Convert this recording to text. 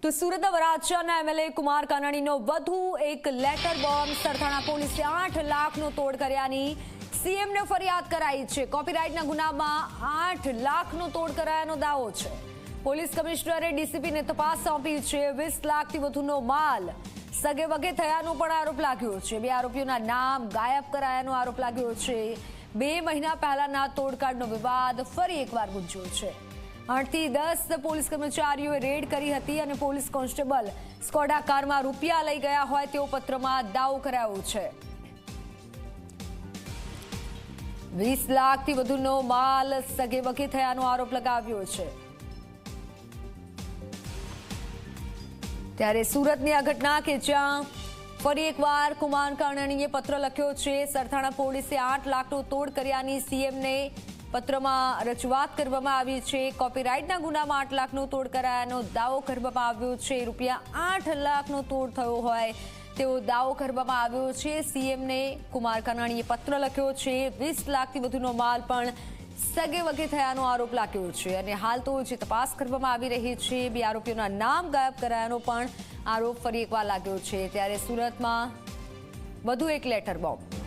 તો સુરતના વરાછાના એમએલએ કુમાર કાનાણીનો વધુ એક લેટર બોમ્બ. સરથાણા પોલીસે 8 લાખનો તોડ કર્યાની સીએમને ફરિયાદ કરાઈ છે. કોપીરાઇટના ગુનામાં 8 લાખનો તોડ કરાયાનો દાવો છે. પોલીસ કમિશનરે ડીસીપીને તપાસ સોંપી છે. 20 લાખથી વધુનો માલ સગે વગે થયાનો પણ આરોપ લાગ્યો છે. 2 આરોપીઓના નામ ગાયબ કરાયાનો આરોપ લાગ્યો છે. 2 મહિના પહેલાના તોડકાડનો વિવાદ ફરી એકવાર ગુંજ્યો છે. 8 થી 10 પોલીસ કર્મચારીઓએ રેડ કરી હતી અને પોલીસ કોન્સ્ટેબલ સ્કોડા કારમાં રૂપિયા લઈ ગયા હોય તેવો પત્રમાં દાવો કરાયો છે. 20 લાખથી વધુનો માલ સગે વગે થયાનો આરોપ લગાવ્યો છે. ત્યારે સુરતની આ ઘટના કે જ્યાં ફરી એકવાર કુમાર કાનાણીએ પત્ર લખ્યો છે. સરથાણા પોલીસે 8 લાખનો તોડ કર્યાની સીએમને પત્રમાં રજૂઆત કરવામાં આવી છે. કોપીરાઇટના ગુનામાં 8 લાખનો તોડ કરાયાનો દાવો કરવામાં આવ્યો છે. રૂપિયા 8 લાખનો તોડ થયો હોય તેવો દાવો કરવામાં આવ્યો છે. સીએમને કુમાર કાનાણીએ પત્ર લખ્યો છે. 20 લાખથી વધુનો માલ પણ સગે વગે થયાનો આરોપ લાગ્યો છે અને હાલ તો જે તપાસ કરવામાં આવી રહી છે. 2 આરોપીઓના નામ ગાયબ કરાયાનો પણ આરોપ ફરી એકવાર લાગ્યો છે. ત્યારે સુરતમાં વધુ એક લેટર બોમ્બ.